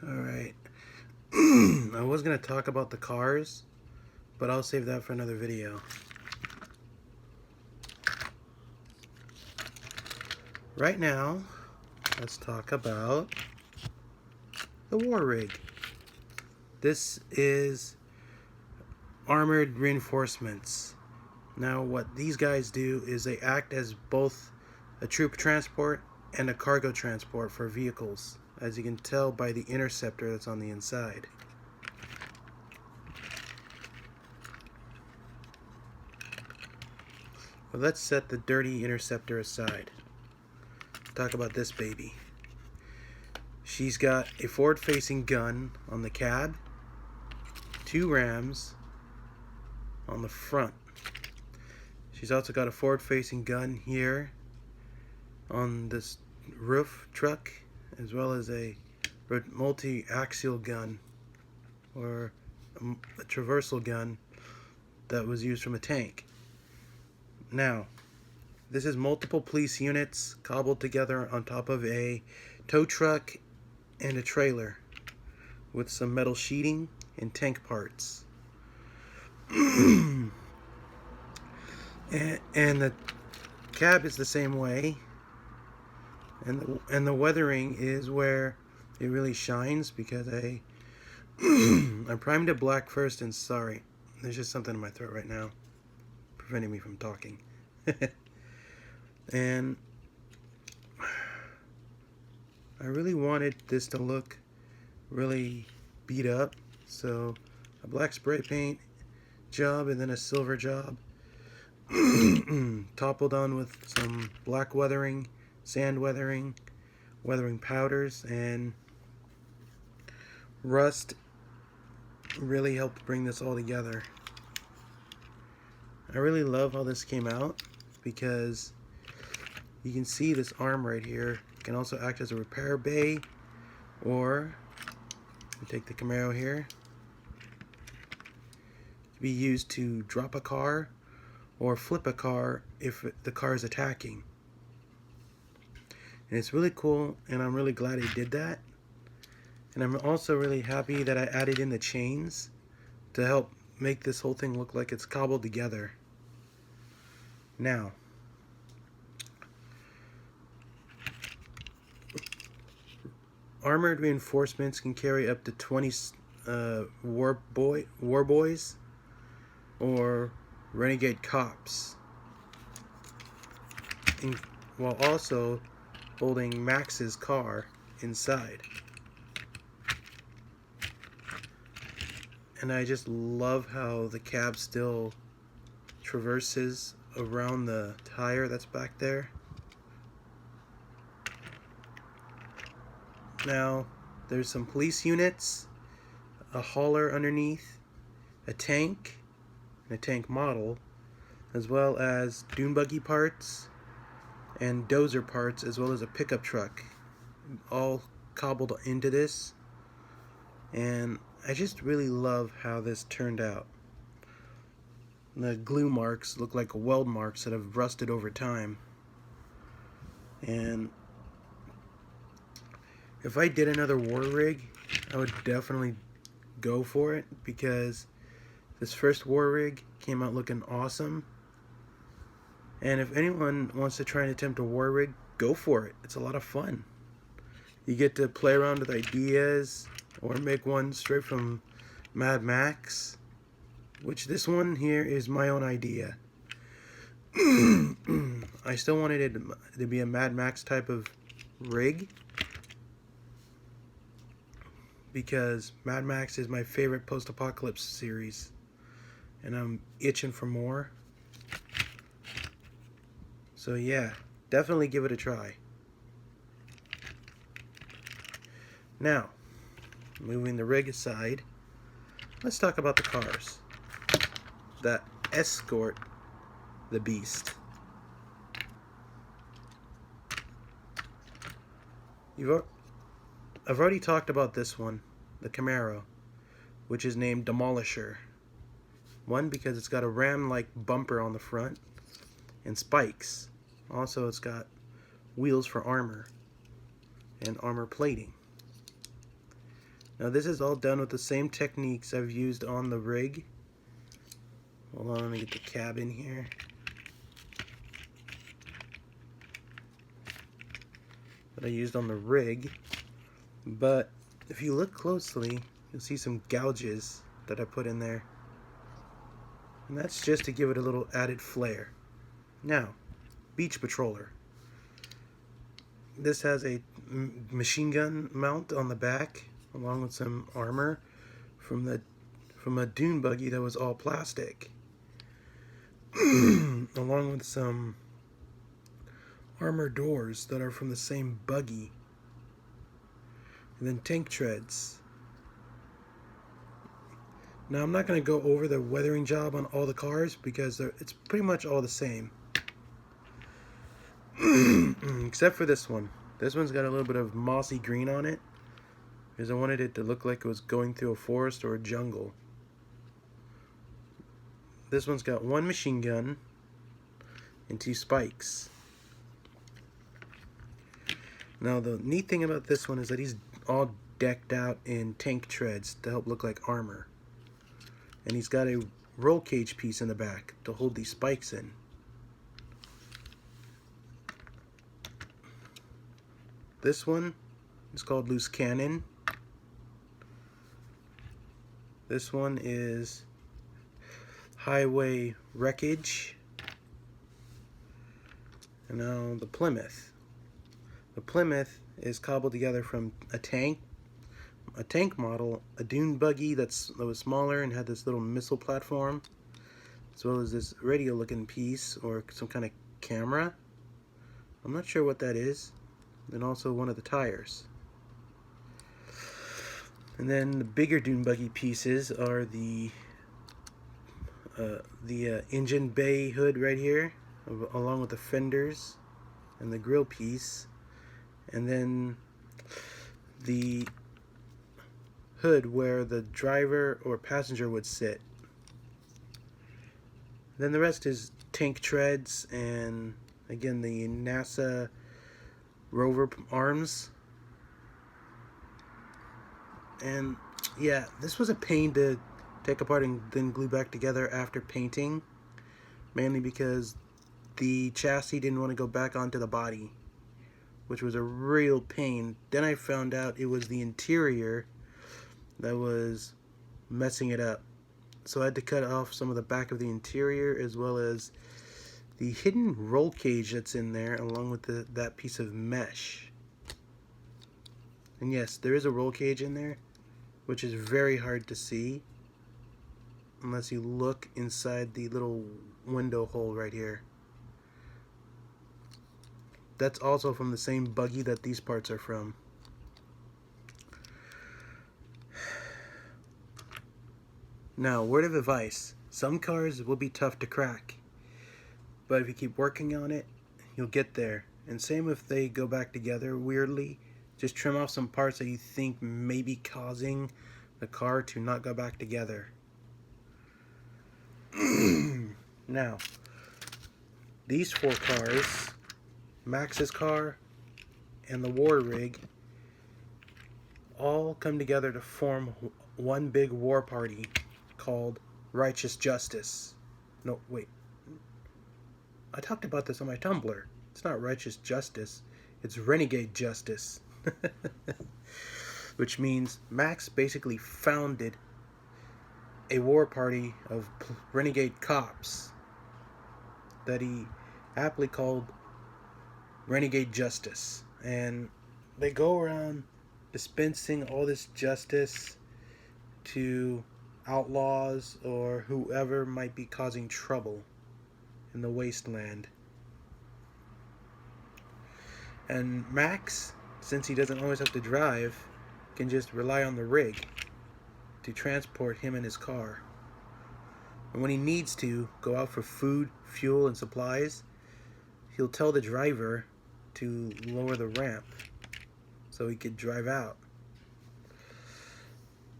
Alright. I was going to talk about the cars, but I'll save that for another video. Right now, let's talk about the war rig. This is armored reinforcements. Now what these guys do is they act as both a troop transport and a cargo transport for vehicles, as you can tell by the interceptor that's on the inside. But let's set the dirty interceptor aside. Talk about this baby. She's got a forward-facing gun on the cab, 2 rams on the front. She's also got a forward-facing gun here on this roof truck, as well as a multi-axial gun, or a traversal gun that was used from a tank. Now, this is multiple police units cobbled together on top of a tow truck and a trailer with some metal sheeting and tank parts. and the cab is the same way, and the weathering is where it really shines, because I primed it black first, and sorry, there's just something in my throat right now preventing me from talking. And I really wanted this to look really beat up, so a black spray paint job and then a silver job toppled on with some black weathering, sand weathering powders, and rust really helped bring this all together. I really love how this came out, because you can see this arm right here can also act as a repair bay, or take the Camaro here, to be used to drop a car or flip a car if the car is attacking. And it's really cool, and I'm really glad I did that. And I'm also really happy that I added in the chains to help make this whole thing look like it's cobbled together. Now, armored reinforcements can carry up to 20 war boys or renegade cops, while also holding Max's car inside. And I just love how the cab still traverses around the tire that's back there. Now, there's some police units, a hauler underneath, a tank, and a tank model, as well as dune buggy parts and dozer parts, as well as a pickup truck, all cobbled into this. And I just really love how this turned out. The glue marks look like weld marks that have rusted over time. And if I did another war rig, I would definitely go for it, because this first war rig came out looking awesome. And if anyone wants to try and attempt a war rig, go for it. It's a lot of fun. You get to play around with ideas, or make one straight from Mad Max, which this one here is my own idea. I still wanted it to be a Mad Max type of rig, because Mad Max is my favorite post-apocalypse series, and I'm itching for more. So yeah, definitely give it a try. Now, moving the rig aside, let's talk about the cars that escort the beast. I've already talked about this one, the Camaro, which is named Demolisher. One, because it's got a ram-like bumper on the front and spikes. Also, it's got wheels for armor and armor plating. Now this is all done with the same techniques I've used on the rig. Hold on, let me get the cab in here. That I used on the rig. But if you look closely, you'll see some gouges that I put in there. And that's just to give it a little added flair. Now, Beach Patroller. This has a machine gun mount on the back, along with some armor from a dune buggy that was all plastic, along with some armor doors that are from the same buggy, and then tank treads. Now I'm not going to go over the weathering job on all the cars because it's pretty much all the same. Except for this one. This one's got a little bit of mossy green on it because I wanted it to look like it was going through a forest or a jungle. This one's got one machine gun and 2 spikes. Now the neat thing about this one is that he's all decked out in tank treads to help look like armor. And he's got a roll cage piece in the back to hold these spikes in. This one is called Loose Cannon. This one is Highway Wreckage. And now the Plymouth. The Plymouth is cobbled together from a tank model, a dune buggy that was smaller and had this little missile platform, as well as this radio looking piece or some kind of camera. I'm not sure what that is. And also one of the tires. And then the bigger dune buggy pieces are the engine bay hood right here, along with the fenders and the grill piece, and then the hood where the driver or passenger would sit. Then the rest is tank treads and again the NASA rover arms. And yeah, this was a pain to take apart and then glue back together after painting, mainly because the chassis didn't want to go back onto the body, which was a real pain. Then I found out it was the interior that was messing it up, so I had to cut off some of the back of the interior as well as the hidden roll cage that's in there, along with that piece of mesh. And yes, there is a roll cage in there, which is very hard to see unless you look inside the little window hole right here. That's also from the same buggy that these parts are from. Now, word of advice: some cars will be tough to crack, but if you keep working on it, you'll get there. And same if they go back together weirdly, just trim off some parts that you think may be causing the car to not go back together. Now, these 4 cars, Max's car and the war rig, all come together to form one big war party called Righteous Justice. No, wait. I talked about this on my Tumblr. It's not Righteous Justice, it's Renegade Justice. Which means Max basically founded a war party of renegade cops that he aptly called Renegade Justice. And they go around dispensing all this justice to outlaws or whoever might be causing trouble in the wasteland. And Max, since he doesn't always have to drive, can just rely on the rig to transport him and his car. And when he needs to go out for food, fuel, and supplies, he'll tell the driver to lower the ramp so he could drive out.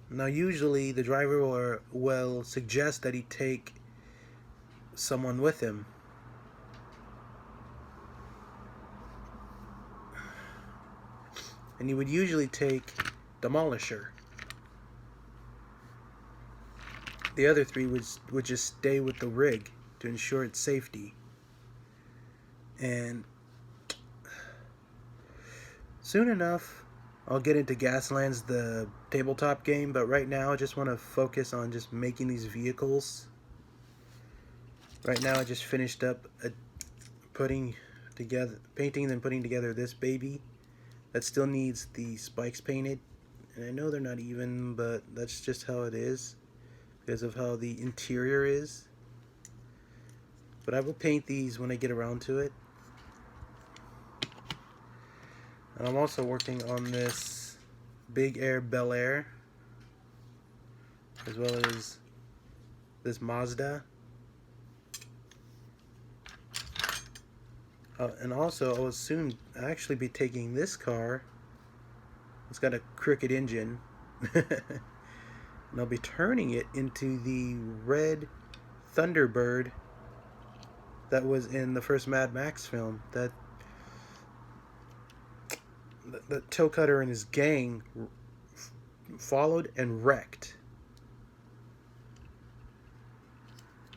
Now usually the driver will suggest that he take someone with him. And he would usually take Demolisher. the other three would just stay with the rig to ensure its safety. And soon enough, I'll get into Gaslands, the tabletop game, but right now I just want to focus on just making these vehicles. Right now I just finished up painting and putting together this baby that still needs the spikes painted. And I know they're not even, but that's just how it is because of how the interior is. But I will paint these when I get around to it. And I'm also working on this Big Air Bel Air, as well as this Mazda. And also, I will soon actually be taking this car. It's got a crooked engine. And I'll be turning it into the red Thunderbird that was in the first Mad Max film. That the Toe Cutter and his gang followed and wrecked.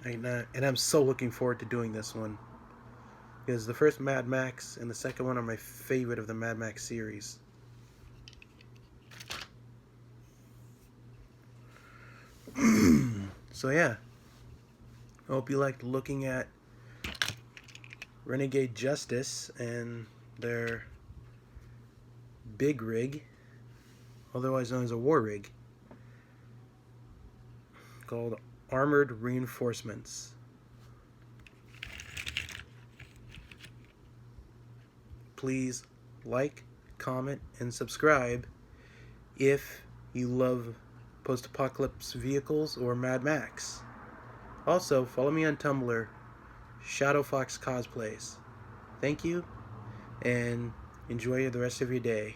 And I'm so looking forward to doing this one, because the first Mad Max and the second one are my favorite of the Mad Max series. So yeah, I hope you liked looking at Renegade Justice and their big rig, otherwise known as a war rig, called Armored Reinforcements. Please like, comment, and subscribe if you love post-apocalypse vehicles or Mad Max. Also, follow me on Tumblr, Shadow Fox Cosplays. Thank you, and enjoy the rest of your day.